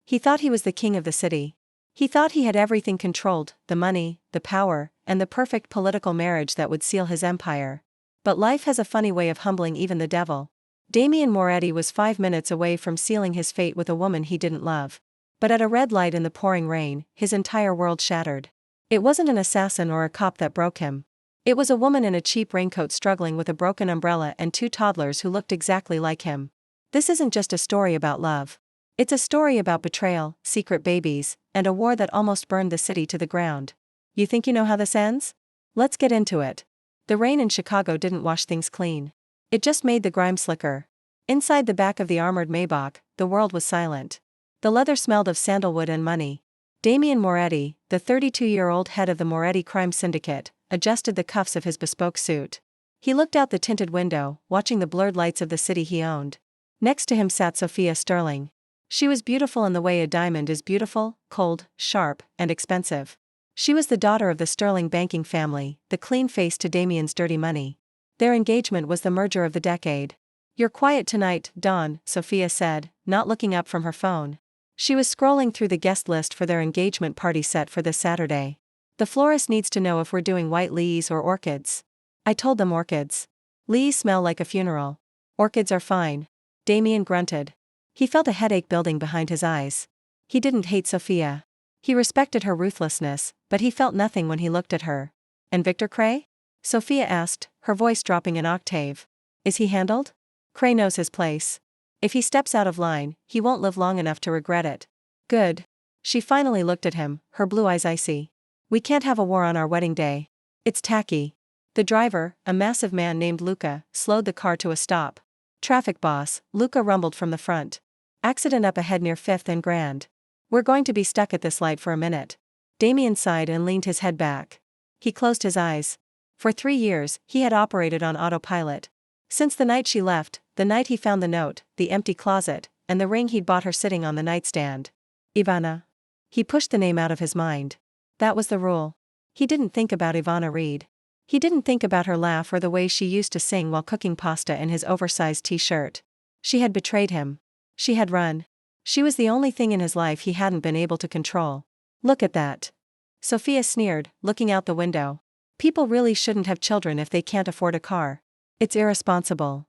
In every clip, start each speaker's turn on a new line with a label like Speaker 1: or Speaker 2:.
Speaker 1: He thought he was the king of the city. He thought he had everything controlled, the money, the power, and the perfect political marriage that would seal his empire. But life has a funny way of humbling even the devil. Damian Moretti was 5 minutes away from sealing his fate with a woman he didn't love. But at a red light in the pouring rain, his entire world shattered. It wasn't an assassin or a cop that broke him. It was a woman in a cheap raincoat struggling with a broken umbrella and 2 toddlers who looked exactly like him. This isn't just a story about love. It's a story about betrayal, secret babies, and a war that almost burned the city to the ground. You think you know how this ends? Let's get into it. The rain in Chicago didn't wash things clean. It just made the grime slicker. Inside the back of the armored Maybach, the world was silent. The leather smelled of sandalwood and money. Damian Moretti, the 32-year-old head of the Moretti crime syndicate, adjusted the cuffs of his bespoke suit. He looked out the tinted window, watching the blurred lights of the city he owned. Next to him sat Sophia Sterling. She was beautiful in the way a diamond is beautiful, cold, sharp, and expensive. She was the daughter of the Sterling banking family, the clean face to Damian's dirty money. Their engagement was the merger of the decade. "You're quiet tonight, Dawn," Sophia said, not looking up from her phone. She was scrolling through the guest list for their engagement party set for this Saturday. "The florist needs to know if we're doing white lilies or orchids." I told them orchids. "Lilies smell like a funeral. Orchids are fine." Damian grunted. He felt a headache building behind his eyes. He didn't hate Sophia. He respected her ruthlessness, but he felt nothing when he looked at her. "And Victor Cray?" Sophia asked, her voice dropping an octave. "Is he handled?" "Cray knows his place. If he steps out of line, he won't live long enough to regret it." "Good." She finally looked at him, her blue eyes icy. "We can't have a war on our wedding day. It's tacky." The driver, a massive man named Luca, slowed the car to a stop. "Traffic boss," Luca rumbled from the front. "Accident up ahead near 5th and Grand. We're going to be stuck at this light for a minute." Damian sighed and leaned his head back. He closed his eyes. For 3 years, he had operated on autopilot. Since the night she left, the night he found the note, the empty closet, and the ring he'd bought her sitting on the nightstand. Ivana. He pushed the name out of his mind. That was the rule. He didn't think about Ivana Reed. He didn't think about her laugh or the way she used to sing while cooking pasta in his oversized t-shirt. She had betrayed him. She had run. She was the only thing in his life he hadn't been able to control. "Look at that." Sophia sneered, looking out the window. "People really shouldn't have children if they can't afford a car. It's irresponsible."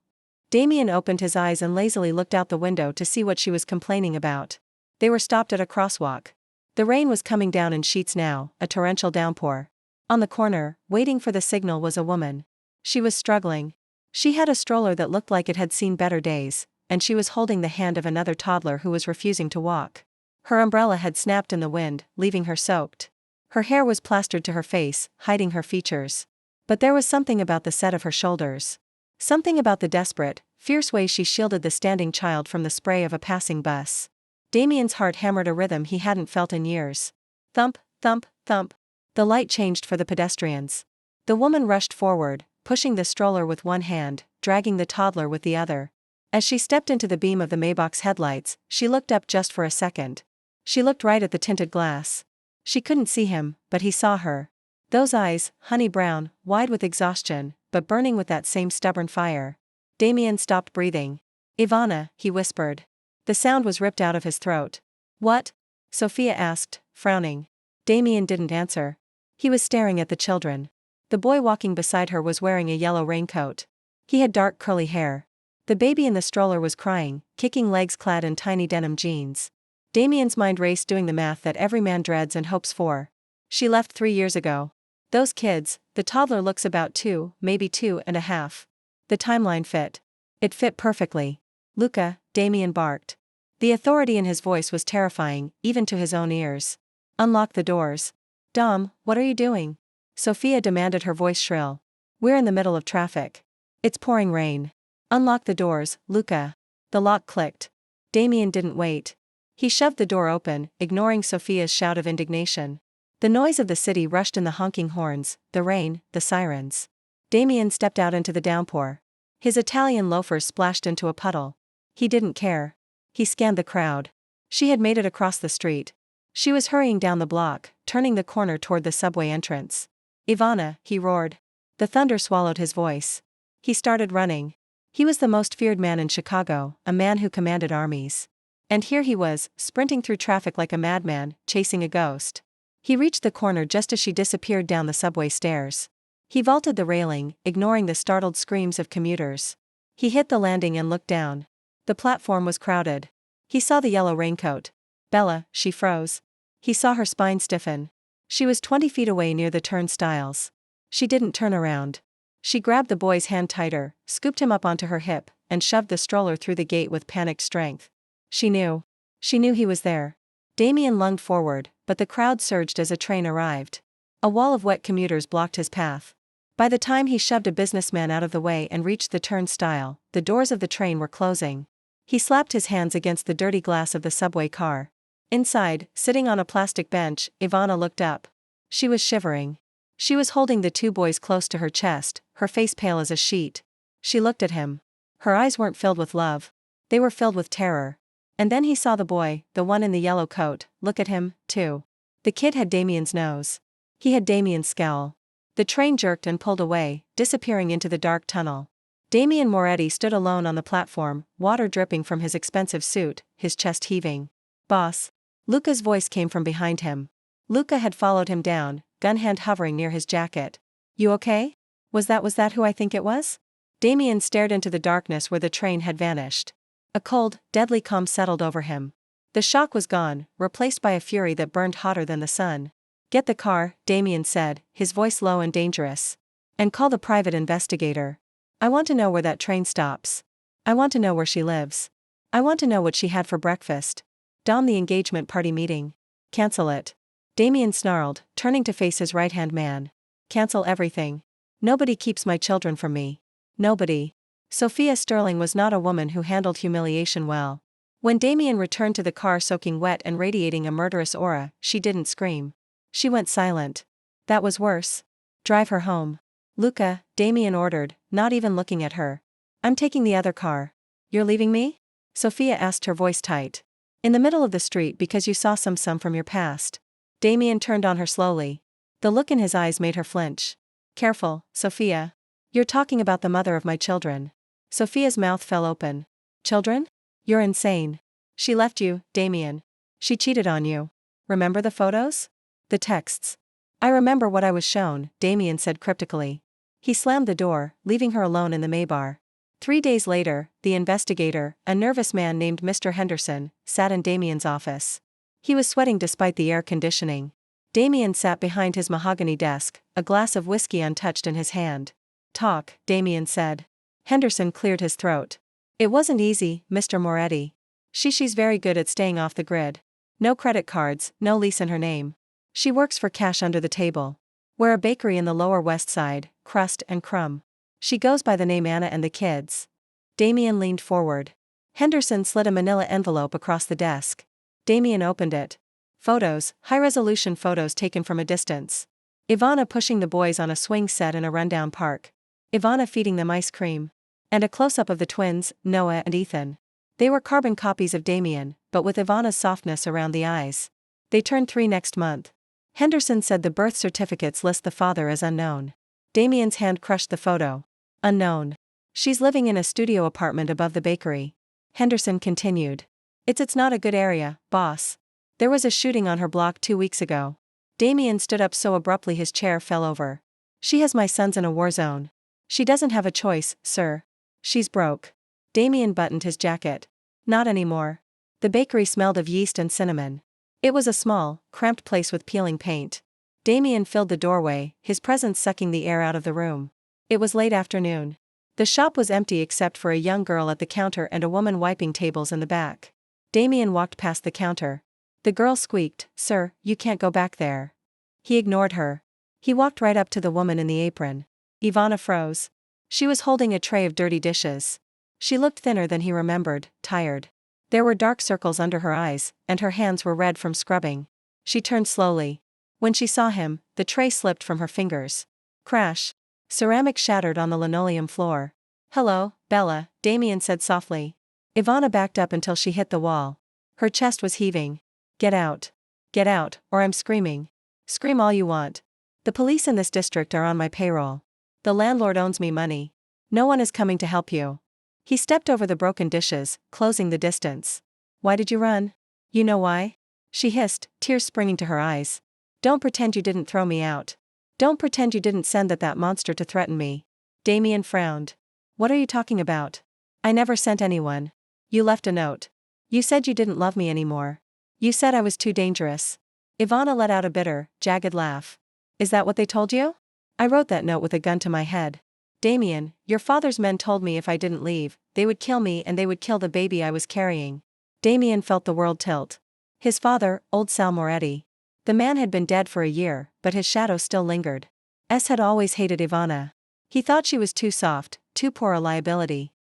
Speaker 1: Damian opened his eyes and lazily looked out the window to see what she was complaining about. They were stopped at a crosswalk. The rain was coming down in sheets now, a torrential downpour. On the corner, waiting for the signal, was a woman. She was struggling. She had a stroller that looked like it had seen better days, and she was holding the hand of another toddler who was refusing to walk. Her umbrella had snapped in the wind, leaving her soaked. Her hair was plastered to her face, hiding her features. But there was something about the set of her shoulders. Something about the desperate, fierce way she shielded the standing child from the spray of a passing bus. Damian's heart hammered a rhythm he hadn't felt in years. Thump, thump, thump. The light changed for the pedestrians. The woman rushed forward, pushing the stroller with one hand, dragging the toddler with the other. As she stepped into the beam of the Maybach's headlights, she looked up just for a second. She looked right at the tinted glass. She couldn't see him, but he saw her. Those eyes, honey brown, wide with exhaustion, but burning with that same stubborn fire. Damian stopped breathing. "Ivana," he whispered. The sound was ripped out of his throat. "What?" Sophia asked, frowning. Damian didn't answer. He was staring at the children. The boy walking beside her was wearing a yellow raincoat. He had dark curly hair. The baby in the stroller was crying, kicking legs clad in tiny denim jeans. Damian's mind raced doing the math that every man dreads and hopes for. She left 3 years ago. Those kids, the toddler looks about 2, maybe 2.5. The timeline fit. It fit perfectly. "Luca," Damian barked. The authority in his voice was terrifying, even to his own ears. "Unlock the doors." "Dom, what are you doing?" Sophia demanded, her voice shrill. "We're in the middle of traffic. It's pouring rain. Unlock the doors, Luca." The lock clicked. Damian didn't wait. He shoved the door open, ignoring Sophia's shout of indignation. The noise of the city rushed in, the honking horns, the rain, the sirens. Damian stepped out into the downpour. His Italian loafers splashed into a puddle. He didn't care. He scanned the crowd. She had made it across the street. She was hurrying down the block, turning the corner toward the subway entrance. "Ivana," he roared. The thunder swallowed his voice. He started running. He was the most feared man in Chicago, a man who commanded armies. And here he was, sprinting through traffic like a madman, chasing a ghost. He reached the corner just as she disappeared down the subway stairs. He vaulted the railing, ignoring the startled screams of commuters. He hit the landing and looked down. The platform was crowded. He saw the yellow raincoat. Bella, she froze. He saw her spine stiffen. She was 20 feet away near the turnstiles. She didn't turn around. She grabbed the boy's hand tighter, scooped him up onto her hip, and shoved the stroller through the gate with panicked strength. She knew. She knew he was there. Damian lunged forward, but the crowd surged as a train arrived. A wall of wet commuters blocked his path. By the time he shoved a businessman out of the way and reached the turnstile, the doors of the train were closing. He slapped his hands against the dirty glass of the subway car. Inside, sitting on a plastic bench, Ivana looked up. She was shivering. She was holding the two boys close to her chest, her face pale as a sheet. She looked at him. Her eyes weren't filled with love. They were filled with terror. And then he saw the boy, the one in the yellow coat, look at him, too. The kid had Damian's nose. He had Damian's scowl. The train jerked and pulled away, disappearing into the dark tunnel. Damian Moretti stood alone on the platform, water dripping from his expensive suit, his chest heaving. "Boss." Luca's voice came from behind him. Luca had followed him down, gun hand hovering near his jacket. "You okay? Was that who I think it was?" Damian stared into the darkness where the train had vanished. A cold, deadly calm settled over him. The shock was gone, replaced by a fury that burned hotter than the sun. "Get the car," Damian said, his voice low and dangerous. "And call the private investigator. I want to know where that train stops. I want to know where she lives. I want to know what she had for breakfast. Dom the engagement party meeting. Cancel it." Damian snarled, turning to face his right-hand man. "Cancel everything. Nobody keeps my children from me. Nobody." Sophia Sterling was not a woman who handled humiliation well. When Damian returned to the car soaking wet and radiating a murderous aura, she didn't scream. She went silent. "That was worse. Drive her home." "Luca," Damian ordered, not even looking at her. "I'm taking the other car." "You're leaving me?" Sophia asked, her voice tight. "In the middle of the street because you saw some from your past." Damian turned on her slowly. The look in his eyes made her flinch. "Careful, Sophia. You're talking about the mother of my children." Sophia's mouth fell open. "Children? You're insane. She left you, Damian. She cheated on you. Remember the photos? The texts?" "I remember what I was shown," Damian said cryptically. He slammed the door, leaving her alone in the Maybar. 3 days later, the investigator, a nervous man named Mr. Henderson, sat in Damian's office. He was sweating despite the air conditioning. Damian sat behind his mahogany desk, a glass of whiskey untouched in his hand. "Talk," Damian said. Henderson cleared his throat. "It wasn't easy, Mr. Moretti. She's very good at staying off the grid. No credit cards, no lease in her name. She works for cash under the table. We're a bakery in the Lower West Side, crust and crumb. She goes by the name Anna and the kids." Damian leaned forward. Henderson slid a manila envelope across the desk. Damian opened it. Photos, high-resolution photos taken from a distance. Ivana pushing the boys on a swing set in a rundown park. Ivana feeding them ice cream. And a close-up of the twins, Noah and Ethan. They were carbon copies of Damian, but with Ivana's softness around the eyes. They turned 3 next month. Henderson said the birth certificates list the father as unknown. Damian's hand crushed the photo. "Unknown. She's living in a studio apartment above the bakery." Henderson continued. It's not a good area, boss. There was a shooting on her block 2 weeks ago." Damian stood up so abruptly his chair fell over. "She has my sons in a war zone. She doesn't have a choice, sir. She's broke." Damian buttoned his jacket. "Not anymore." The bakery smelled of yeast and cinnamon. It was a small, cramped place with peeling paint. Damian filled the doorway, his presence sucking the air out of the room. It was late afternoon. The shop was empty except for a young girl at the counter and a woman wiping tables in the back. Damian walked past the counter. The girl squeaked, "Sir, you can't go back there." He ignored her. He walked right up to the woman in the apron. Ivana froze. She was holding a tray of dirty dishes. She looked thinner than he remembered, tired. There were dark circles under her eyes, and her hands were red from scrubbing. She turned slowly. When she saw him, the tray slipped from her fingers. Crash. Ceramic shattered on the linoleum floor. "Hello, Bella," Damian said softly. Ivana backed up until she hit the wall. Her chest was heaving. Get out. Get out, or I'm screaming." "Scream all you want. The police in this district are on my payroll. The landlord owes me money. No one is coming to help you." He stepped over the broken dishes, closing the distance. Why did you run? You know why? She hissed, tears springing to her eyes. Don't pretend you didn't throw me out. Don't pretend you didn't send that monster to threaten me. Damian frowned. What are you talking about? I never sent anyone. You left a note. You said you didn't love me anymore. You said I was too dangerous. Ivana let out a bitter, jagged laugh. Is that what they told you? I wrote that note with a gun to my head. Damian, your father's men told me if I didn't leave, they would kill me and they would kill the baby I was carrying. Damian felt the world tilt. His father, old Sal Moretti. The man had been dead for a year, but his shadow still lingered. S had always hated Ivana. He thought she was too soft, too poor a liability.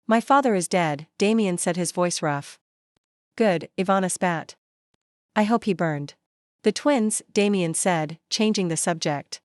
Speaker 1: My father is dead, Damian said, his voice rough. Good, Ivana spat. I hope he burned. The twins, Damian said, changing the subject.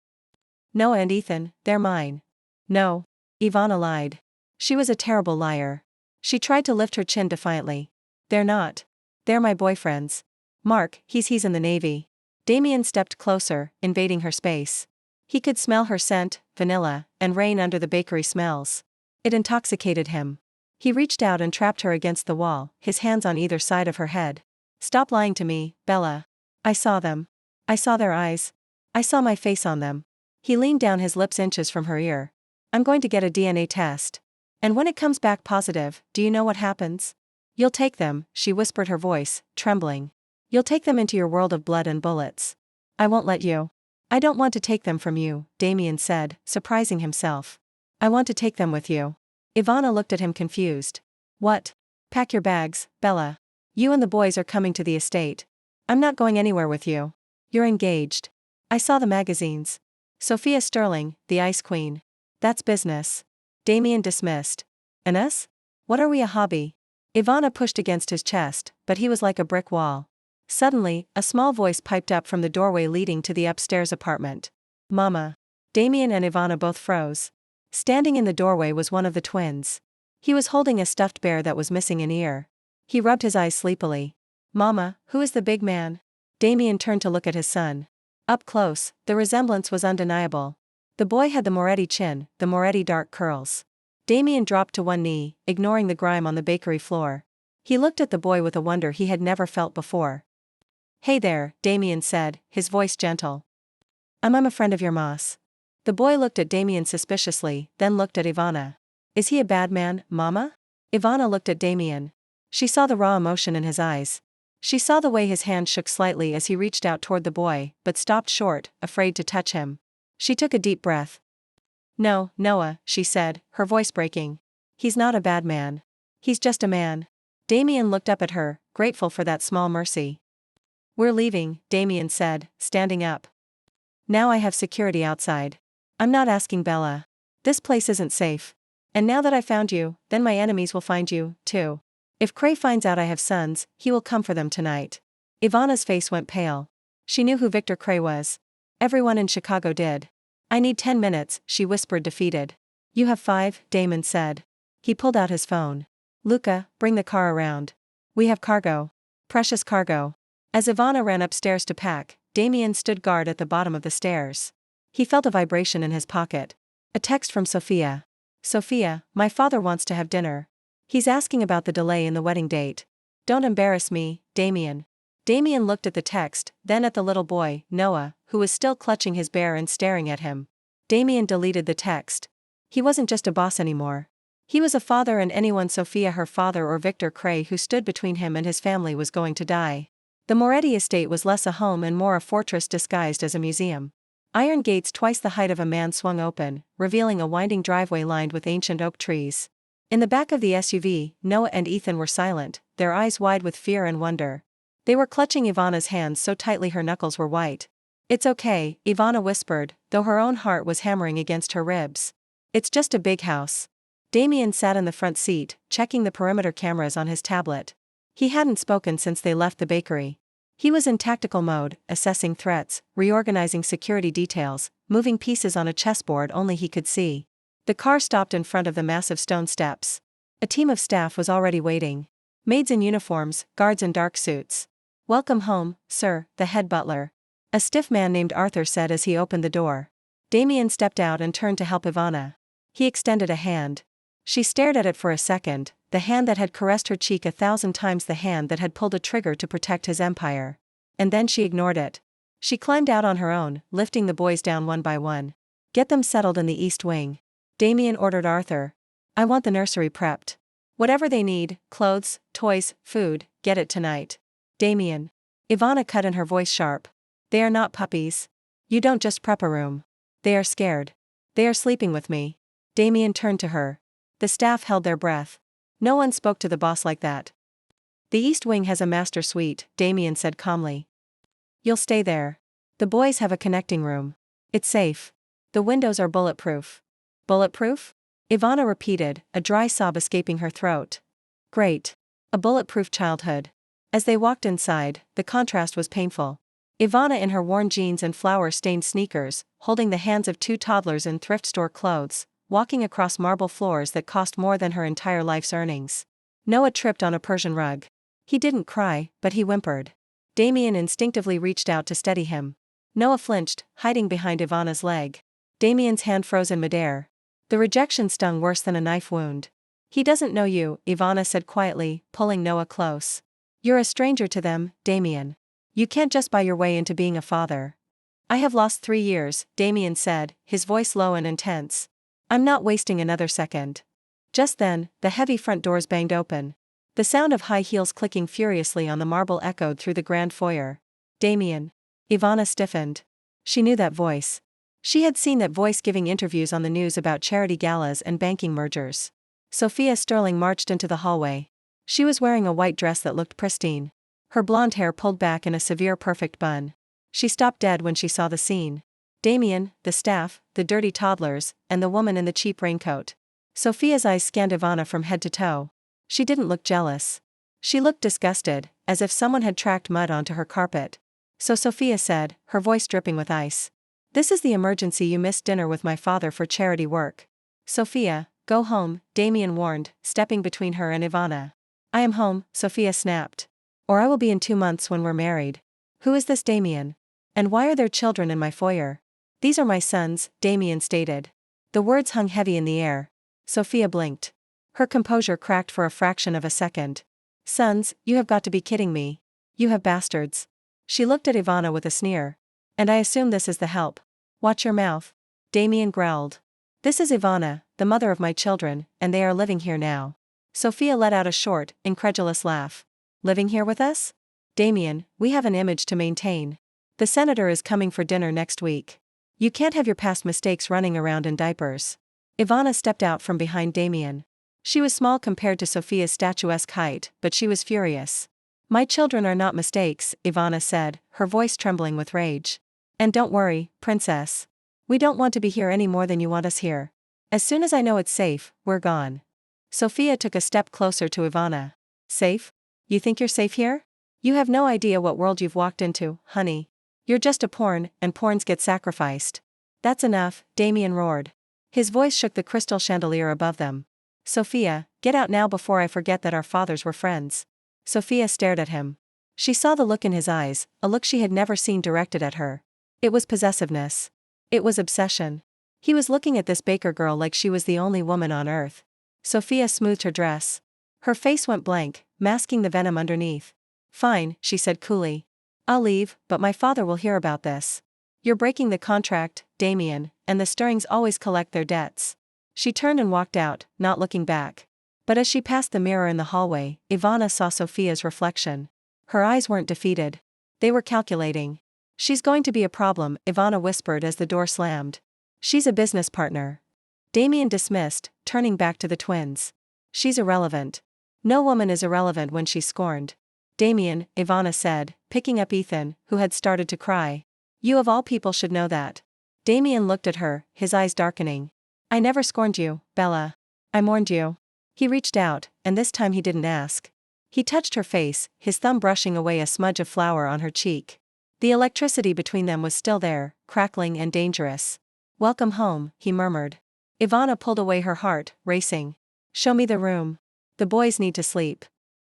Speaker 1: Noah and Ethan, they're mine. No. Ivana lied. She was a terrible liar. She tried to lift her chin defiantly. They're not. They're my boyfriends. Mark, he's in the Navy. Damian stepped closer, invading her space. He could smell her scent, vanilla, and rain under the bakery smells. It intoxicated him. He reached out and trapped her against the wall, his hands on either side of her head. Stop lying to me, Bella. I saw them. I saw their eyes. I saw my face on them. He leaned down, his lips inches from her ear. I'm going to get a DNA test. And when it comes back positive, do you know what happens? You'll take them, she whispered, her voice trembling. You'll take them into your world of blood and bullets. I won't let you. I don't want to take them from you, Damian said, surprising himself. I want to take them with you. Ivana looked at him confused. What? Pack your bags, Bella. You and the boys are coming to the estate. I'm not going anywhere with you. You're engaged. I saw the magazines. Sophia Sterling, the Ice Queen. That's business. Damian dismissed. And us? What are we, a hobby? Ivana pushed against his chest, but he was like a brick wall. Suddenly, a small voice piped up from the doorway leading to the upstairs apartment. Mama. Damian and Ivana both froze. Standing in the doorway was one of the twins. He was holding a stuffed bear that was missing an ear. He rubbed his eyes sleepily. Mama, who is the big man? Damian turned to look at his son. Up close, the resemblance was undeniable. The boy had the Moretti chin, the Moretti dark curls. Damian dropped to one knee, ignoring the grime on the bakery floor. He looked at the boy with a wonder he had never felt before. Hey there, Damian said, his voice gentle. I'm a friend of your Moss. The boy looked at Damian suspiciously, then looked at Ivana. Is he a bad man, Mama? Ivana looked at Damian. She saw the raw emotion in his eyes. She saw the way his hand shook slightly as he reached out toward the boy, but stopped short, afraid to touch him. She took a deep breath. No, Noah, she said, her voice breaking. He's not a bad man. He's just a man. Damian looked up at her, grateful for that small mercy. We're leaving, Damian said, standing up. Now I have security outside. I'm not asking Bella. This place isn't safe. And now that I found you, then my enemies will find you, too. If Cray finds out I have sons, he will come for them tonight. Ivana's face went pale. She knew who Victor Cray was. Everyone in Chicago did. I need 10 minutes, she whispered, defeated. You have 5, Damon said. He pulled out his phone. Luca, bring the car around. We have cargo. Precious cargo. As Ivana ran upstairs to pack, Damian stood guard at the bottom of the stairs. He felt a vibration in his pocket. A text from Sophia. Sophia, my father wants to have dinner. He's asking about the delay in the wedding date. Don't embarrass me, Damian. Damian looked at the text, then at the little boy, Noah, who was still clutching his bear and staring at him. Damian deleted the text. He wasn't just a boss anymore. He was a father, and anyone, Sophia, her father, or Victor Cray, who stood between him and his family was going to die. The Moretti estate was less a home and more a fortress disguised as a museum. Iron gates twice the height of a man swung open, revealing a winding driveway lined with ancient oak trees. In the back of the SUV, Noah and Ethan were silent, their eyes wide with fear and wonder. They were clutching Ivana's hands so tightly her knuckles were white. It's okay, Ivana whispered, though her own heart was hammering against her ribs. It's just a big house. Damian sat in the front seat, checking the perimeter cameras on his tablet. He hadn't spoken since they left the bakery. He was in tactical mode, assessing threats, reorganizing security details, moving pieces on a chessboard only he could see. The car stopped in front of the massive stone steps. A team of staff was already waiting. Maids in uniforms, guards in dark suits. Welcome home, sir, the head butler. A stiff man named Arthur said as he opened the door. Damian stepped out and turned to help Ivana. He extended a hand. She stared at it for a second, the hand that had caressed her cheek 1,000 times the hand that had pulled a trigger to protect his empire. And then she ignored it. She climbed out on her own, lifting the boys down one by one. Get them settled in the East Wing. Damian ordered Arthur. I want the nursery prepped. Whatever they need, clothes, toys, food, get it tonight. Damian. Ivana cut in, her voice sharp. They are not puppies. You don't just prep a room. They are scared. They are sleeping with me. Damian turned to her. The staff held their breath. No one spoke to the boss like that. The East Wing has a master suite, Damian said calmly. You'll stay there. The boys have a connecting room. It's safe. The windows are bulletproof. Bulletproof? Ivana repeated, a dry sob escaping her throat. Great. A bulletproof childhood. As they walked inside, the contrast was painful. Ivana in her worn jeans and flour-stained sneakers, holding the hands of 2 toddlers in thrift store clothes, walking across marble floors that cost more than her entire life's earnings. Noah tripped on a Persian rug. He didn't cry, but he whimpered. Damian instinctively reached out to steady him. Noah flinched, hiding behind Ivana's leg. Damian's hand froze in midair. The rejection stung worse than a knife wound. He doesn't know you, Ivana said quietly, pulling Noah close. You're a stranger to them, Damian. You can't just buy your way into being a father. I have lost 3 years, Damian said, his voice low and intense. I'm not wasting another second. Just then, the heavy front doors banged open. The sound of high heels clicking furiously on the marble echoed through the grand foyer. Damian. Ivana stiffened. She knew that voice. She had seen that voice giving interviews on the news about charity galas and banking mergers. Sophia Sterling marched into the hallway. She was wearing a white dress that looked pristine. Her blonde hair pulled back in a severe perfect bun. She stopped dead when she saw the scene. Damian, the staff, the dirty toddlers, and the woman in the cheap raincoat. Sophia's eyes scanned Ivana from head to toe. She didn't look jealous. She looked disgusted, as if someone had tracked mud onto her carpet. So Sophia said, her voice dripping with ice. This is the emergency. You missed dinner with my father for charity work. Sophia, go home, Damian warned, stepping between her and Ivana. I am home, Sophia snapped. Or I will be in 2 months when we're married. Who is this Damian? And why are there children in my foyer? These are my sons, Damian stated. The words hung heavy in the air. Sophia blinked. Her composure cracked for a fraction of a second. Sons, you have got to be kidding me. You have bastards. She looked at Ivana with a sneer. And I assume this is the help. Watch your mouth. Damian growled. This is Ivana, the mother of my children, and they are living here now. Sophia let out a short, incredulous laugh. Living here with us? Damian, we have an image to maintain. The senator is coming for dinner next week. You can't have your past mistakes running around in diapers. Ivana stepped out from behind Damian. She was small compared to Sophia's statuesque height, but she was furious. My children are not mistakes, Ivana said, her voice trembling with rage. And don't worry, princess. We don't want to be here any more than you want us here. As soon as I know it's safe, we're gone. Sophia took a step closer to Ivana. Safe? You think you're safe here? You have no idea what world you've walked into, honey. You're just a pawn, and pawns get sacrificed. That's enough, Damian roared. His voice shook the crystal chandelier above them. Sophia, get out now before I forget that our fathers were friends. Sophia stared at him. She saw the look in his eyes, a look she had never seen directed at her. It was possessiveness. It was obsession. He was looking at this baker girl like she was the only woman on earth. Sophia smoothed her dress. Her face went blank, masking the venom underneath. Fine, she said coolly. I'll leave, but my father will hear about this. You're breaking the contract, Damian, and the Stirlings always collect their debts. She turned and walked out, not looking back. But as she passed the mirror in the hallway, Ivana saw Sophia's reflection. Her eyes weren't defeated. They were calculating. She's going to be a problem, Ivana whispered as the door slammed. She's a business partner. Damian dismissed, turning back to the twins. She's irrelevant. No woman is irrelevant when she's scorned. Damian, Ivana said, picking up Ethan, who had started to cry. You of all people should know that. Damian looked at her, his eyes darkening. I never scorned you, Bella. I mourned you. He reached out, and this time he didn't ask. He touched her face, his thumb brushing away a smudge of flour on her cheek. The electricity between them was still there, crackling and dangerous. Welcome home, he murmured. Ivana pulled away, her heart racing. Show me the room. The boys need to sleep.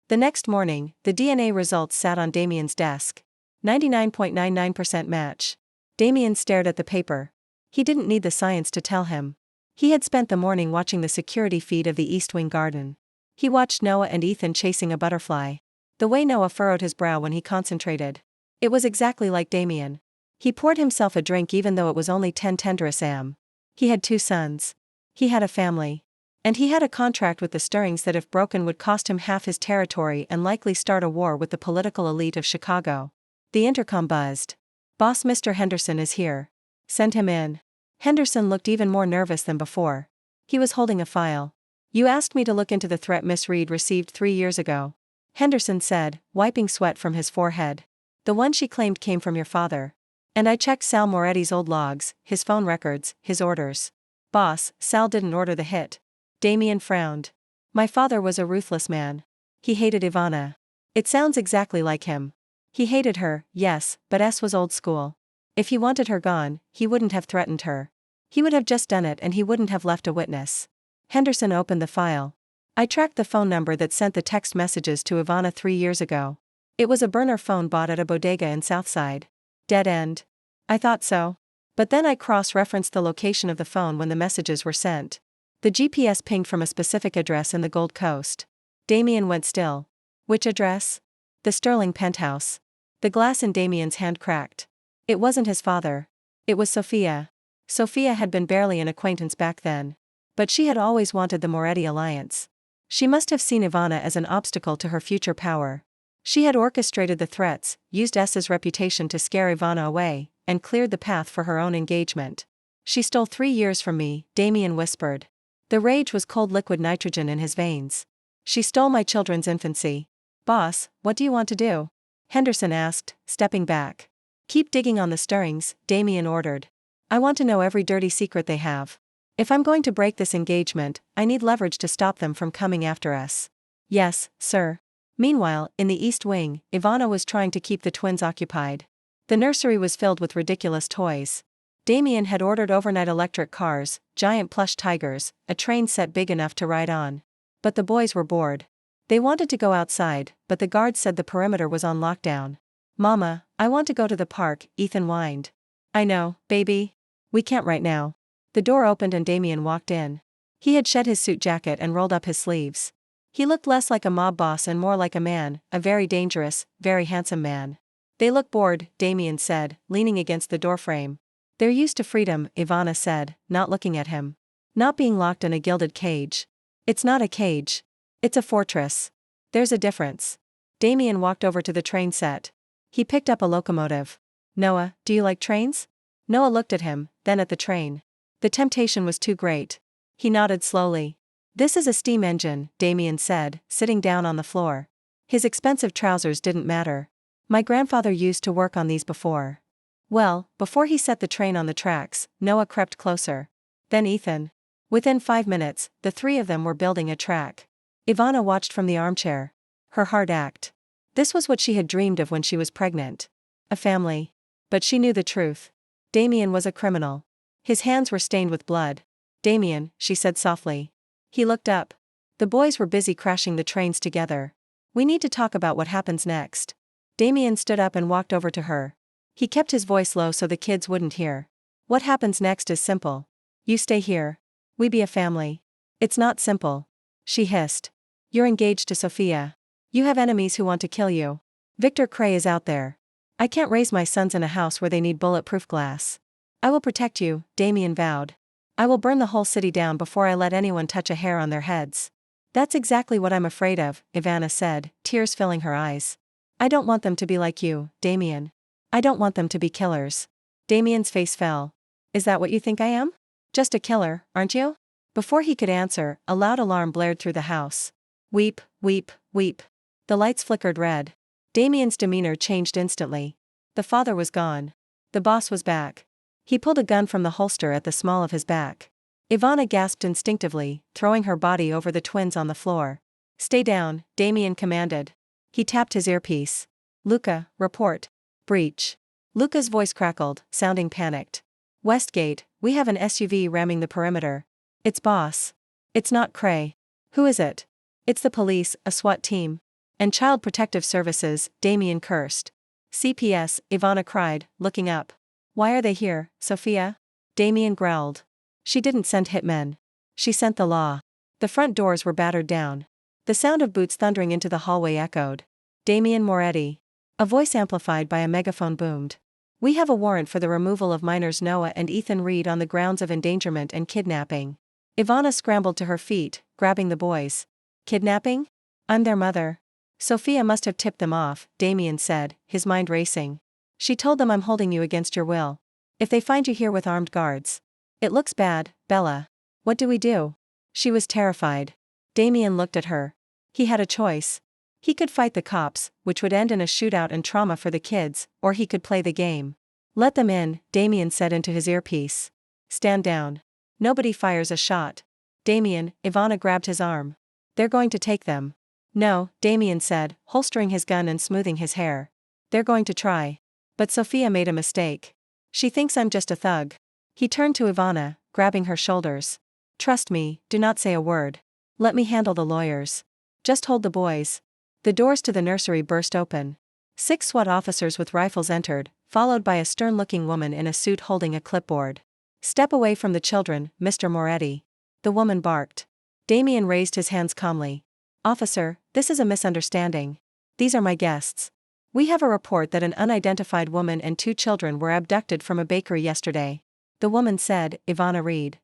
Speaker 1: The next morning, the DNA results sat on Damian's desk. 99.99% match. Damian stared at the paper. He didn't need the science to tell him. He had spent the morning watching the security feed of the East Wing garden. He watched Noah and Ethan chasing a butterfly. The way Noah furrowed his brow when he concentrated. It was exactly like Damian. He poured himself a drink even though it was only 10 tenderus am. He had 2 sons. He had a family. And he had a contract with the Sterlings that if broken would cost him half his territory and likely start a war with the political elite of Chicago. The intercom buzzed. "Boss, Mr. Henderson is here. Send him in." Henderson looked even more nervous than before. He was holding a file. "You asked me to look into the threat Miss Reed received 3 years ago," Henderson said, wiping sweat from his forehead. "The one she claimed came from your father. And I checked Sal Moretti's old logs, his phone records, his orders. Boss, Sal didn't order the hit." Damian frowned. "My father was a ruthless man. He hated Ivana. It sounds exactly like him. He hated her, yes, but S was old school. If he wanted her gone, he wouldn't have threatened her. He would have just done it and he wouldn't have left a witness." Henderson opened the file. "I tracked the phone number that sent the text messages to Ivana 3 years ago. It was a burner phone bought at a bodega in Southside. Dead end." "I thought so. But then I cross-referenced the location of the phone when the messages were sent. The GPS pinged from a specific address in the Gold Coast." Damian went still. "Which address?" "The Sterling penthouse." The glass in Damian's hand cracked. It wasn't his father. It was Sophia. Sophia had been barely an acquaintance back then. But she had always wanted the Moretti alliance. She must have seen Ivana as an obstacle to her future power. She had orchestrated the threats, used S's reputation to scare Ivana away, and cleared the path for her own engagement. "She stole 3 years from me," Damian whispered. The rage was cold liquid nitrogen in his veins. "She stole my children's infancy." "Boss, what do you want to do?" Henderson asked, stepping back. "Keep digging on the Sterlings," Damian ordered. "I want to know every dirty secret they have. If I'm going to break this engagement, I need leverage to stop them from coming after us." "Yes, sir." Meanwhile, in the East Wing, Ivana was trying to keep the twins occupied. The nursery was filled with ridiculous toys. Damian had ordered overnight electric cars, giant plush tigers, a train set big enough to ride on. But the boys were bored. They wanted to go outside, but the guards said the perimeter was on lockdown. "Mama, I want to go to the park," Ethan whined. "I know, baby. We can't right now." The door opened and Damian walked in. He had shed his suit jacket and rolled up his sleeves. He looked less like a mob boss and more like a man, a very dangerous, very handsome man. "They look bored," Damian said, leaning against the doorframe. "They're used to freedom," Ivana said, not looking at him. "Not being locked in a gilded cage." "It's not a cage. It's a fortress. There's a difference." Damian walked over to the train set. He picked up a locomotive. "Noah, do you like trains?" Noah looked at him, then at the train. The temptation was too great. He nodded slowly. "This is a steam engine," Damian said, sitting down on the floor. His expensive trousers didn't matter. "My grandfather used to work on these before." Well, before he set the train on the tracks, Noah crept closer. Then Ethan. Within 5 minutes, the 3 of them were building a track. Ivana watched from the armchair. Her heart ached. This was what she had dreamed of when she was pregnant. A family. But she knew the truth. Damian was a criminal. His hands were stained with blood. "Damian," she said softly. He looked up. The boys were busy crashing the trains together. "We need to talk about what happens next." Damian stood up and walked over to her. He kept his voice low so the kids wouldn't hear. "What happens next is simple. You stay here. We be a family." "It's not simple." She hissed. "You're engaged to Sophia. You have enemies who want to kill you. Victor Cray is out there. I can't raise my sons in a house where they need bulletproof glass." "I will protect you," Damian vowed. "I will burn the whole city down before I let anyone touch a hair on their heads." "That's exactly what I'm afraid of," Ivana said, tears filling her eyes. "I don't want them to be like you, Damian. I don't want them to be killers." Damian's face fell. "Is that what you think I am? Just a killer, aren't you?" Before he could answer, a loud alarm blared through the house. Weep, weep, weep. The lights flickered red. Damian's demeanor changed instantly. The father was gone. The boss was back. He pulled a gun from the holster at the small of his back. Ivana gasped instinctively, throwing her body over the twins on the floor. "Stay down," Damian commanded. He tapped his earpiece. "Luca, report. Breach." Luca's voice crackled, sounding panicked. "Westgate, we have an SUV ramming the perimeter. It's boss. It's not Cray." "Who is it?" "It's the police, a SWAT team. And Child Protective Services," Damian cursed. "CPS," Ivana cried, looking up. "Why are they here, Sophia?" Damian growled. "She didn't send hitmen. She sent the law." The front doors were battered down. The sound of boots thundering into the hallway echoed. Damian Moretti. A voice amplified by a megaphone boomed. We have a warrant for the removal of minors Noah and Ethan Reed on the grounds of endangerment and kidnapping. Ivana scrambled to her feet, grabbing the boys. Kidnapping? I'm their mother. Sophia must have tipped them off, Damian said, his mind racing. She told them I'm holding you against your will. If they find you here with armed guards. It looks bad, Bella. What do we do? She was terrified. Damian looked at her. He had a choice. He could fight the cops, which would end in a shootout and trauma for the kids, or he could play the game. Let them in, Damian said into his earpiece. Stand down. Nobody fires a shot. Damian, Ivana grabbed his arm. They're going to take them. No, Damian said, holstering his gun and smoothing his hair. They're going to try. But Sophia made a mistake. She thinks I'm just a thug. He turned to Ivana, grabbing her shoulders. Trust me, do not say a word. Let me handle the lawyers. Just hold the boys. The doors to the nursery burst open. 6 SWAT officers with rifles entered, followed by a stern-looking woman in a suit holding a clipboard. Step away from the children, Mr. Moretti. The woman barked. Damian raised his hands calmly. Officer, this is a misunderstanding. These are my guests. We have a report that an unidentified woman and 2 children were abducted from a bakery yesterday. The woman said, Ivana Reed.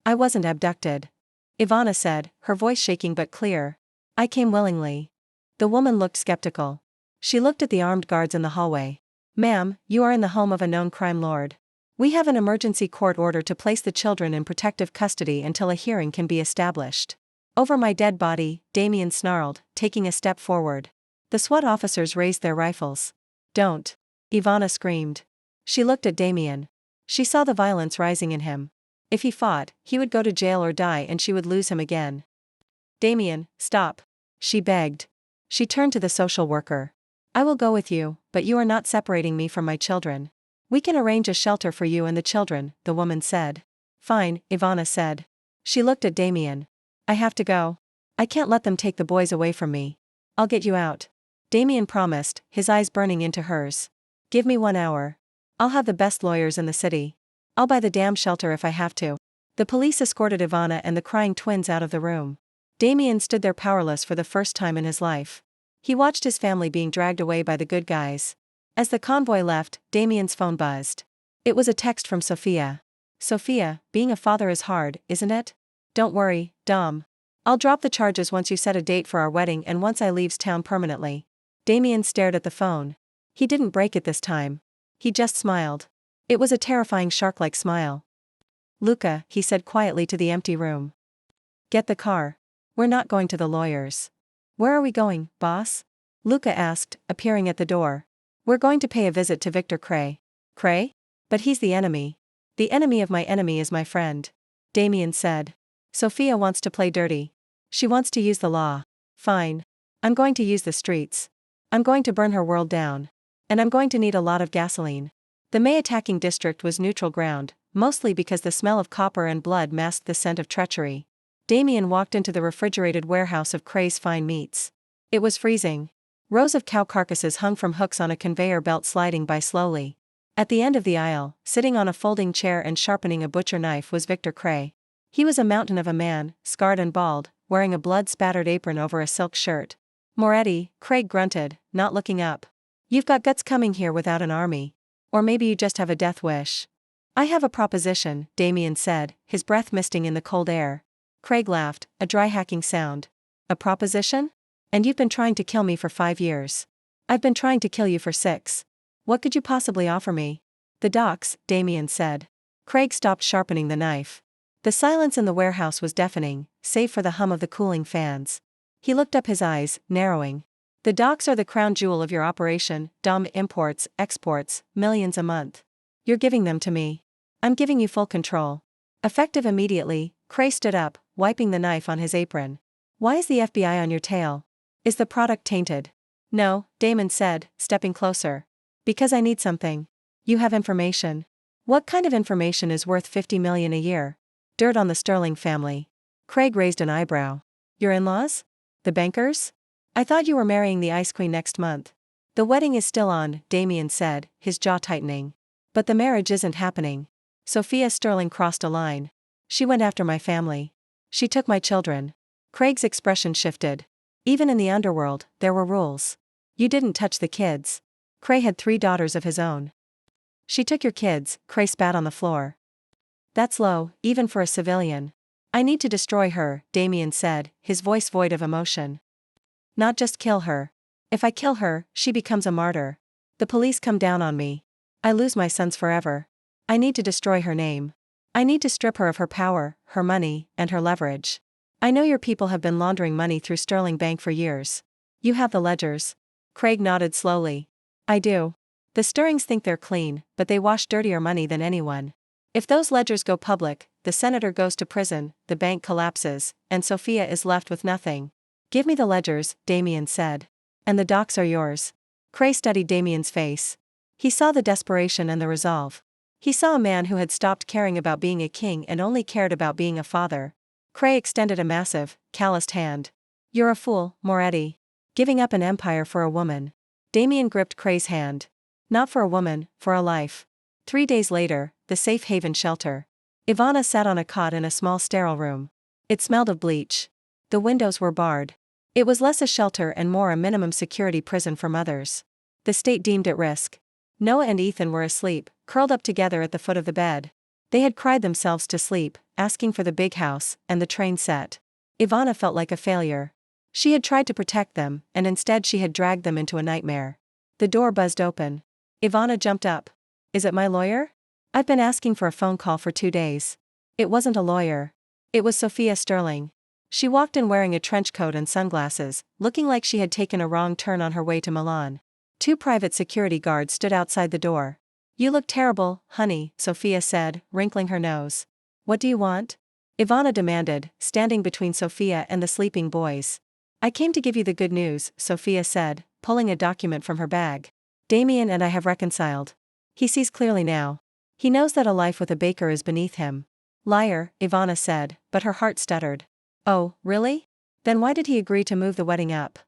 Speaker 1: I wasn't abducted. Ivana said, her voice shaking but clear. I came willingly. The woman looked skeptical. She looked at the armed guards in the hallway. Ma'am, you are in the home of a known crime lord. We have an emergency court order to place the children in protective custody until a hearing can be established. Over my dead body, Damian snarled, taking a step forward. The SWAT officers raised their rifles. Don't. Ivana screamed. She looked at Damian. She saw the violence rising in him. If he fought, he would go to jail or die and she would lose him again. Damian, stop. She begged. She turned to the social worker. I will go with you, but you are not separating me from my children. We can arrange a shelter for you and the children, the woman said. Fine, Ivana said. She looked at Damian. I have to go. I can't let them take the boys away from me. I'll get you out. Damian promised, his eyes burning into hers. Give me 1 hour. I'll have the best lawyers in the city. I'll buy the damn shelter if I have to. The police escorted Ivana and the crying twins out of the room. Damian stood there powerless for the first time in his life. He watched his family being dragged away by the good guys. As the convoy left, Damian's phone buzzed. It was a text from Sophia. Sophia, being a father is hard, isn't it? Don't worry, Dom. I'll drop the charges once you set a date for our wedding and once I leaves town permanently. Damian stared at the phone. He didn't break it this time. He just smiled. It was a terrifying shark-like smile. Luca, he said quietly to the empty room. Get the car. We're not going to the lawyers. Where are we going, boss? Luca asked, appearing at the door. We're going to pay a visit to Victor Cray. Cray? But he's the enemy. The enemy of my enemy is my friend. Damian said. Sophia wants to play dirty. She wants to use the law. Fine. I'm going to use the streets. I'm going to burn her world down. And I'm going to need a lot of gasoline. The May attacking district was neutral ground, mostly because the smell of copper and blood masked the scent of treachery. Damian walked into the refrigerated warehouse of Cray's fine meats. It was freezing. Rows of cow carcasses hung from hooks on a conveyor belt sliding by slowly. At the end of the aisle, sitting on a folding chair and sharpening a butcher knife was Victor Cray. He was a mountain of a man, scarred and bald, wearing a blood-spattered apron over a silk shirt. Moretti, Craig grunted, not looking up. You've got guts coming here without an army. Or maybe you just have a death wish. I have a proposition, Damian said, his breath misting in the cold air. Craig laughed, a dry hacking sound. A proposition? And you've been trying to kill me for 5 years. I've been trying to kill you for 6. What could you possibly offer me? The docks, Damian said. Craig stopped sharpening the knife. The silence in the warehouse was deafening, save for the hum of the cooling fans. He looked up, his eyes, narrowing. The docks are the crown jewel of your operation, Dom imports, exports, millions a month. You're giving them to me. I'm giving you full control. Effective immediately, Cray stood up, wiping the knife on his apron. Why is the FBI on your tail? Is the product tainted? No, Damon said, stepping closer. Because I need something. You have information. What kind of information is worth $50 million a year? Dirt on the Sterling family. Craig raised an eyebrow. Your in-laws? The bankers? I thought you were marrying the Ice Queen next month. The wedding is still on, Damian said, his jaw tightening. But the marriage isn't happening. Sophia Sterling crossed a line. She went after my family. She took my children. Craig's expression shifted. Even in the underworld, there were rules. You didn't touch the kids. Cray had 3 daughters of his own. She took your kids, Cray spat on the floor. That's low, even for a civilian. I need to destroy her, Damian said, his voice void of emotion. Not just kill her. If I kill her, she becomes a martyr. The police come down on me. I lose my sons forever. I need to destroy her name. I need to strip her of her power, her money, and her leverage. I know your people have been laundering money through Sterling Bank for years. You have the ledgers. Craig nodded slowly. I do. The Sterlings think they're clean, but they wash dirtier money than anyone. If those ledgers go public, the senator goes to prison, the bank collapses, and Sophia is left with nothing. Give me the ledgers, Damian said. And the docs are yours. Cray studied Damian's face. He saw the desperation and the resolve. He saw a man who had stopped caring about being a king and only cared about being a father. Cray extended a massive, calloused hand. You're a fool, Moretti. Giving up an empire for a woman. Damian gripped Cray's hand. Not for a woman, for a life. 3 days later, the safe haven shelter. Ivana sat on a cot in a small sterile room. It smelled of bleach. The windows were barred. It was less a shelter and more a minimum security prison for mothers. The state deemed it risk. Noah and Ethan were asleep, curled up together at the foot of the bed. They had cried themselves to sleep, asking for the big house, and the train set. Ivana felt like a failure. She had tried to protect them, and instead she had dragged them into a nightmare. The door buzzed open. Ivana jumped up. Is it my lawyer? I've been asking for a phone call for 2 days. It wasn't a lawyer. It was Sophia Sterling. She walked in wearing a trench coat and sunglasses, looking like she had taken a wrong turn on her way to Milan. 2 private security guards stood outside the door. You look terrible, honey, Sophia said, wrinkling her nose. What do you want? Ivana demanded, standing between Sophia and the sleeping boys. I came to give you the good news, Sophia said, pulling a document from her bag. Damian and I have reconciled. He sees clearly now. He knows that a life with a baker is beneath him. Liar, Ivana said, but her heart stuttered. Oh, really? Then why did he agree to move the wedding up?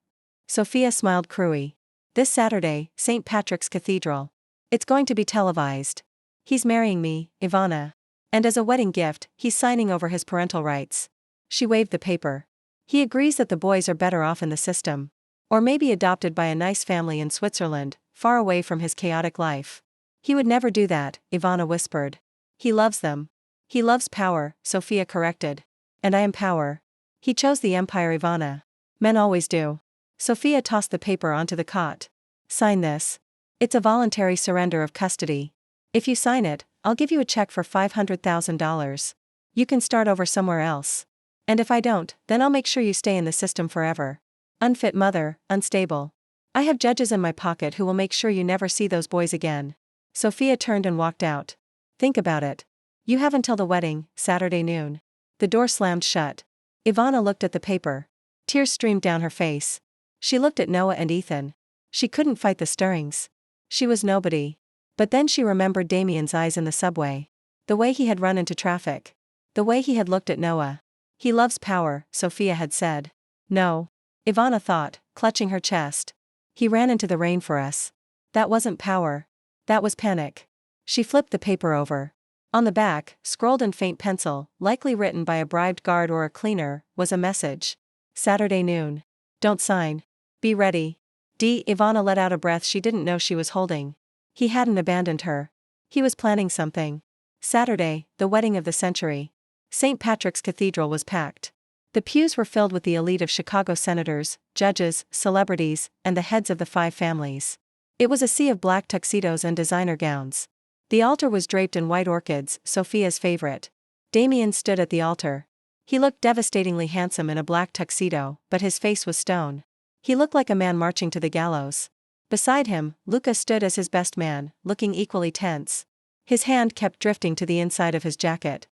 Speaker 1: Sophia smiled cruelly. This Saturday, St. Patrick's Cathedral. It's going to be televised. He's marrying me, Ivana. And as a wedding gift, he's signing over his parental rights. She waved the paper. He agrees that the boys are better off in the system. Or maybe adopted by a nice family in Switzerland, far away from his chaotic life. He would never do that, Ivana whispered. He loves them. He loves power, Sophia corrected. And I am power. He chose the empire, Ivana. Men always do. Sophia tossed the paper onto the cot. Sign this. It's a voluntary surrender of custody. If you sign it, I'll give you a check for $500,000. You can start over somewhere else. And if I don't, then I'll make sure you stay in the system forever. Unfit mother, unstable. I have judges in my pocket who will make sure you never see those boys again. Sophia turned and walked out. Think about it. You have until the wedding, Saturday noon. The door slammed shut. Ivana looked at the paper. Tears streamed down her face. She looked at Noah and Ethan. She couldn't fight the stirrings. She was nobody. But then she remembered Damian's eyes in the subway. The way he had run into traffic. The way he had looked at Noah. He loves power, Sophia had said. No. Ivana thought, clutching her chest. He ran into the rain for us. That wasn't power. That was panic. She flipped the paper over. On the back, scrawled in faint pencil, likely written by a bribed guard or a cleaner, was a message. Saturday noon. Don't sign. Be ready. Ivana let out a breath she didn't know she was holding. He hadn't abandoned her. He was planning something. Saturday, the wedding of the century. St. Patrick's Cathedral was packed. The pews were filled with the elite of Chicago senators, judges, celebrities, and the heads of the 5 families. It was a sea of black tuxedos and designer gowns. The altar was draped in white orchids, Sophia's favorite. Damian stood at the altar. He looked devastatingly handsome in a black tuxedo, but his face was stone. He looked like a man marching to the gallows. Beside him, Luca stood as his best man, looking equally tense. His hand kept drifting to the inside of his jacket.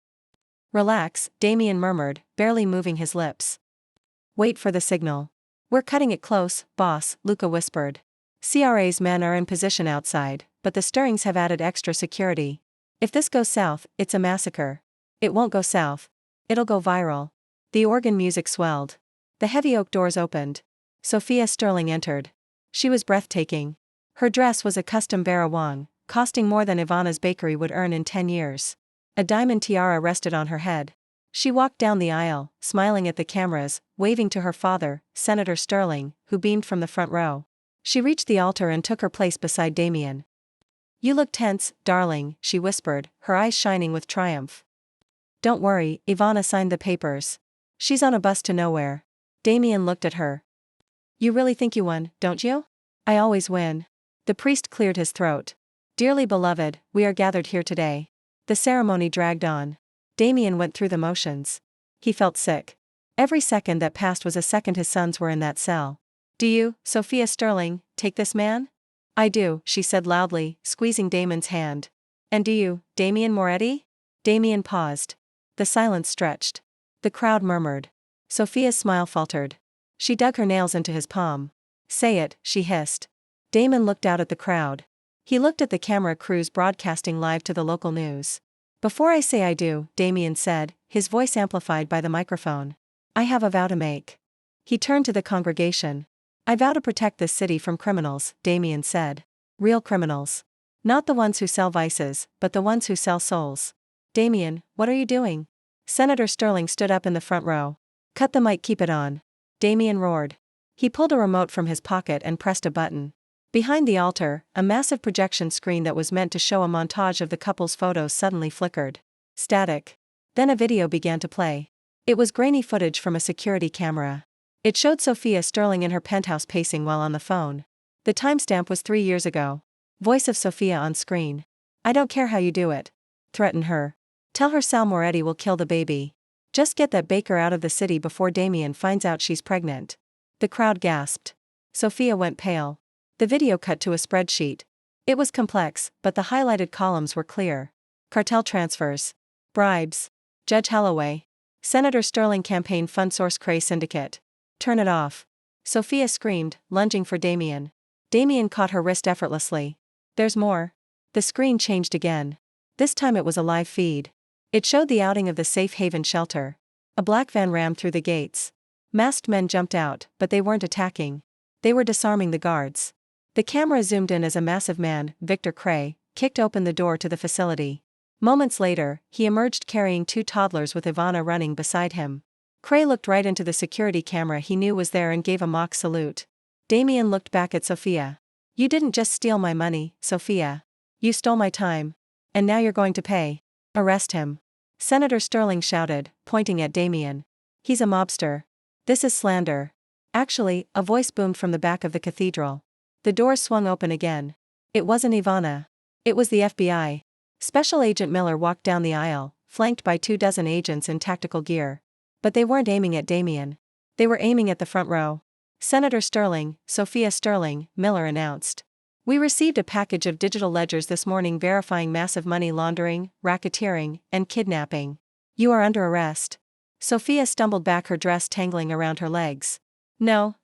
Speaker 1: Relax, Damian murmured, barely moving his lips. Wait for the signal. We're cutting it close, boss, Luca whispered. CRA's men are in position outside, but the stirrings have added extra security. If this goes south, it's a massacre. It won't go south. It'll go viral. The organ music swelled. The heavy oak doors opened. Sophia Sterling entered. She was breathtaking. Her dress was a custom Vera Wang, costing more than Ivana's bakery would earn in 10 years. A diamond tiara rested on her head. She walked down the aisle, smiling at the cameras, waving to her father, Senator Sterling, who beamed from the front row. She reached the altar and took her place beside Damian. "You look tense, darling," she whispered, her eyes shining with triumph. "Don't worry, Ivana signed the papers. She's on a bus to nowhere." Damian looked at her. "You really think you won, don't you?" "I always win." The priest cleared his throat. "Dearly beloved, we are gathered here today." The ceremony dragged on. Damian went through the motions. He felt sick. Every second that passed was a second his sons were in that cell. "Do you, Sophia Sterling, take this man?" "I do," she said loudly, squeezing Damon's hand. "And do you, Damian Moretti?" Damian paused. The silence stretched. The crowd murmured. Sophia's smile faltered. She dug her nails into his palm. "Say it," she hissed. Damon looked out at the crowd. He looked at the camera crews broadcasting live to the local news. "Before I say I do," Damian said, his voice amplified by the microphone, "I have a vow to make." He turned to the congregation. "I vow to protect this city from criminals," Damian said. "Real criminals. Not the ones who sell vices, but the ones who sell souls." "Damian, what are you doing?" Senator Sterling stood up in the front row. "Cut the mic, keep it on." Damian roared. He pulled a remote from his pocket and pressed a button. Behind the altar, a massive projection screen that was meant to show a montage of the couple's photos suddenly flickered. Static. Then a video began to play. It was grainy footage from a security camera. It showed Sophia Sterling in her penthouse pacing while on the phone. The timestamp was 3 years ago. Voice of Sophia on screen. "I don't care how you do it. Threaten her. Tell her Sal Moretti will kill the baby. Just get that baker out of the city before Damian finds out she's pregnant." The crowd gasped. Sophia went pale. The video cut to a spreadsheet. It was complex, but the highlighted columns were clear. Cartel transfers. Bribes. Judge Holloway. Senator Sterling campaign fund source Cray Syndicate. "Turn it off." Sophia screamed, lunging for Damian. Damian caught her wrist effortlessly. "There's more." The screen changed again. This time it was a live feed. It showed the outing of the safe haven shelter. A black van rammed through the gates. Masked men jumped out, but they weren't attacking. They were disarming the guards. The camera zoomed in as a massive man, Victor Cray, kicked open the door to the facility. Moments later, he emerged carrying 2 toddlers with Ivana running beside him. Cray looked right into the security camera he knew was there and gave a mock salute. Damian looked back at Sophia. "You didn't just steal my money, Sophia. You stole my time. And now you're going to pay. Arrest him." Senator Sterling shouted, pointing at Damian. "He's a mobster. This is slander." Actually, a voice boomed from the back of the cathedral. The doors swung open again. It wasn't Ivana. It was the FBI. Special Agent Miller walked down the aisle, flanked by 24 agents in tactical gear. But they weren't aiming at Damian. They were aiming at the front row. "Senator Sterling, Sophia Sterling," Miller announced. "We received a package of digital ledgers this morning verifying massive money laundering, racketeering, and kidnapping. You are under arrest." Sophia stumbled back, her dress tangling around her legs. No,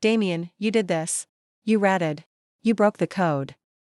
Speaker 1: Damian, you did this. You ratted. You broke the code."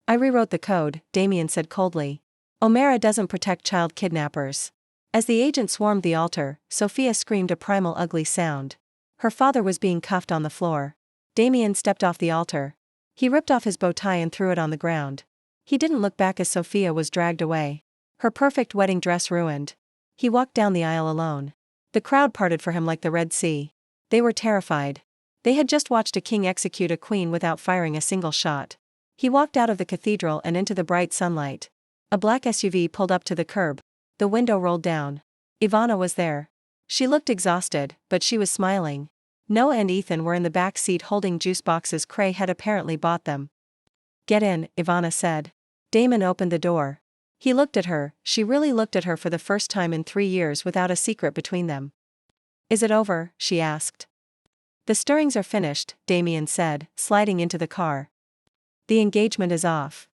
Speaker 1: "I rewrote the code," Damian said coldly. "O'Mara doesn't protect child kidnappers." As the agent swarmed the altar, Sophia screamed a primal ugly sound. Her father was being cuffed on the floor. Damian stepped off the altar. He ripped off his bow tie and threw it on the ground. He didn't look back as Sophia was dragged away. Her perfect wedding dress ruined. He walked down the aisle alone. The crowd parted for him like the Red Sea. They were terrified. They had just watched a king execute a queen without firing a single shot. He walked out of the cathedral and into the bright sunlight. A black SUV pulled up to the curb. The window rolled down. Ivana was there. She looked exhausted, but she was smiling. Noah and Ethan were in the back seat holding juice boxes. Cray had apparently bought them. "Get in," Ivana said. Damon opened the door. He looked at her. She really looked at her for the first time in 3 years without a secret between them. "Is it over?" she asked. "The stirrings are finished," Damian said, sliding into the car. "The engagement is off."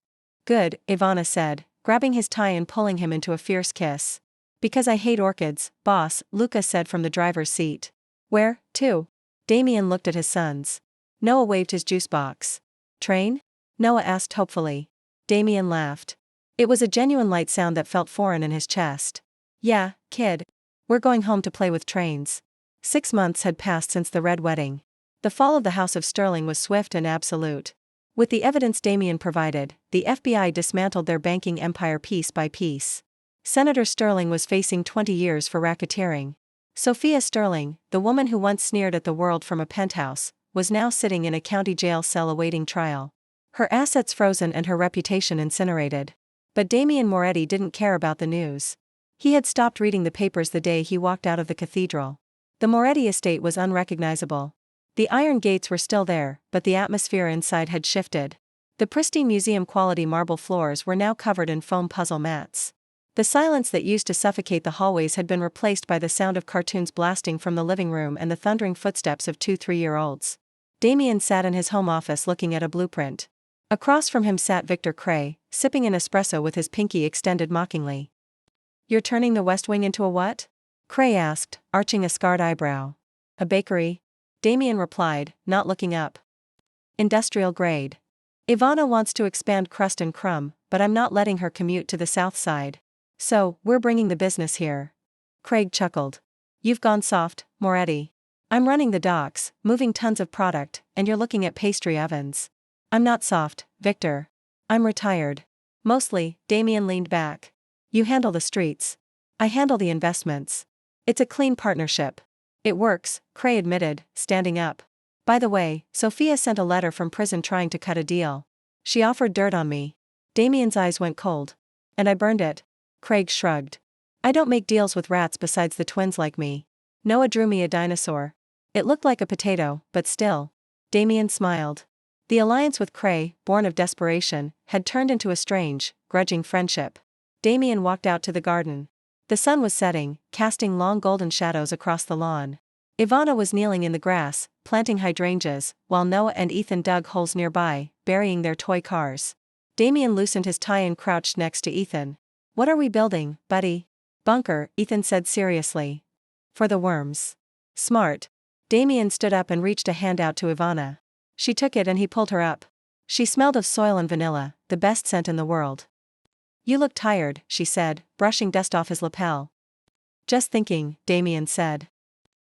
Speaker 1: "Good," Ivana said, grabbing his tie and pulling him into a fierce kiss. "Because I hate orchids, boss," Lucas said from the driver's seat. "Where to?" Damian looked at his sons. Noah waved his juice box. "Train?" Noah asked hopefully. Damian laughed. It was a genuine light sound that felt foreign in his chest. "Yeah, kid. We're going home to play with trains." 6 months had passed since the red wedding. The fall of the House of Sterling was swift and absolute. With the evidence Damian provided, the FBI dismantled their banking empire piece by piece. Senator Sterling was facing 20 years for racketeering. Sophia Sterling, the woman who once sneered at the world from a penthouse, was now sitting in a county jail cell awaiting trial. Her assets frozen and her reputation incinerated. But Damian Moretti didn't care about the news. He had stopped reading the papers the day he walked out of the cathedral. The Moretti estate was unrecognizable. The iron gates were still there, but the atmosphere inside had shifted. The pristine museum-quality marble floors were now covered in foam puzzle mats. The silence that used to suffocate the hallways had been replaced by the sound of cartoons blasting from the living room and the thundering footsteps of 2 3-year-olds. Damian sat in his home office looking at a blueprint. Across from him sat Victor Cray, sipping an espresso with his pinky extended mockingly. "You're turning the West Wing into a what?" Cray asked, arching a scarred eyebrow. "A bakery?" Damian replied, not looking up. "Industrial grade. Ivana wants to expand crust and crumb, but I'm not letting her commute to the south side. So, we're bringing the business here." Craig chuckled. "You've gone soft, Moretti. I'm running the docks, moving tons of product, and you're looking at pastry ovens." "I'm not soft, Victor. I'm retired." "Mostly," Damian leaned back. "You handle the streets. I handle the investments. It's a clean partnership." "It works," Cray admitted, standing up. "By the way, Sophia sent a letter from prison trying to cut a deal. She offered dirt on me." Damian's eyes went cold. "And I burned it." Craig shrugged. "I don't make deals with rats besides the twins like me. Noah drew me a dinosaur. It looked like a potato, but still." Damian smiled. The alliance with Cray, born of desperation, had turned into a strange, grudging friendship. Damian walked out to the garden. The sun was setting, casting long golden shadows across the lawn. Ivana was kneeling in the grass, planting hydrangeas, while Noah and Ethan dug holes nearby, burying their toy cars. Damian loosened his tie and crouched next to Ethan. "What are we building, buddy?" "Bunker," Ethan said seriously. "For the worms." "Smart." Damian stood up and reached a hand out to Ivana. She took it and he pulled her up. She smelled of soil and vanilla, the best scent in the world. "You look tired," she said, brushing dust off his lapel. "Just thinking," Damian said.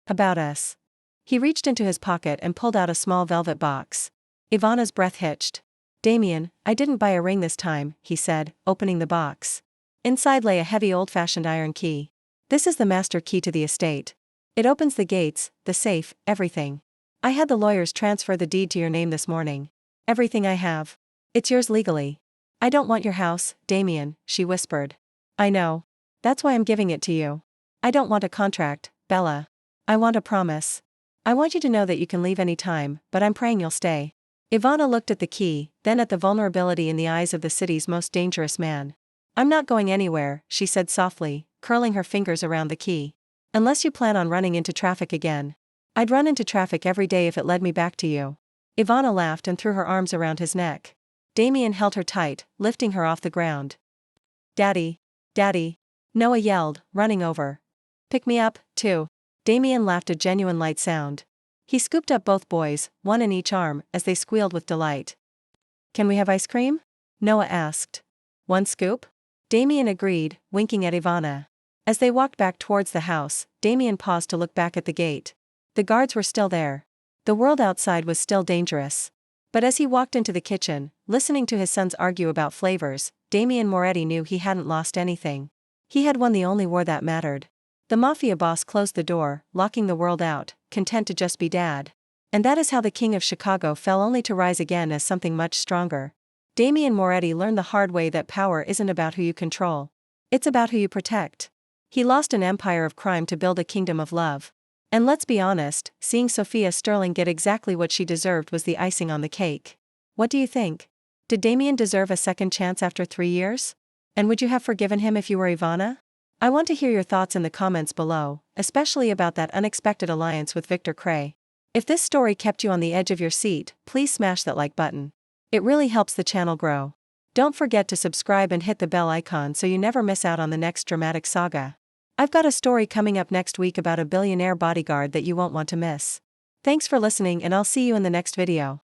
Speaker 1: "About us." He reached into his pocket and pulled out a small velvet box. Ivana's breath hitched. "Damian, I didn't buy a ring this time," he said, opening the box. Inside lay a heavy old-fashioned iron key. "This is the master key to the estate. It opens the gates, the safe, everything. I had the lawyers transfer the deed to your name this morning. Everything I have. It's yours legally." "I don't want your house, Damian," she whispered. "I know. That's why I'm giving it to you. I don't want a contract, Bella. I want a promise. I want you to know that you can leave any time, but I'm praying you'll stay." Ivana looked at the key, then at the vulnerability in the eyes of the city's most dangerous man. "I'm not going anywhere," she said softly, curling her fingers around the key. "Unless you plan on running into traffic again." "I'd run into traffic every day if it led me back to you." Ivana laughed and threw her arms around his neck. Damian held her tight, lifting her off the ground. "Daddy! Daddy!" Noah yelled, running over. "Pick me up, too." Damian laughed a genuine light sound. He scooped up both boys, one in each arm, as they squealed with delight. "Can we have ice cream?" Noah asked. "One scoop?" Damian agreed, winking at Ivana. As they walked back towards the house, Damian paused to look back at the gate. The guards were still there. The world outside was still dangerous. But as he walked into the kitchen, listening to his sons argue about flavors, Damian Moretti knew he hadn't lost anything. He had won the only war that mattered. The Mafia boss closed the door, locking the world out, content to just be dad. And that is how the King of Chicago fell, only to rise again as something much stronger. Damian Moretti learned the hard way that power isn't about who you control. It's about who you protect. He lost an empire of crime to build a kingdom of love. And let's be honest, seeing Sophia Sterling get exactly what she deserved was the icing on the cake. What do you think? Did Damian deserve a second chance after 3 years? And would you have forgiven him if you were Ivana? I want to hear your thoughts in the comments below, especially about that unexpected alliance with Victor Cray. If this story kept you on the edge of your seat, please smash that like button. It really helps the channel grow. Don't forget to subscribe and hit the bell icon so you never miss out on the next dramatic saga. I've got a story coming up next week about a billionaire bodyguard that you won't want to miss. Thanks for listening, and I'll see you in the next video.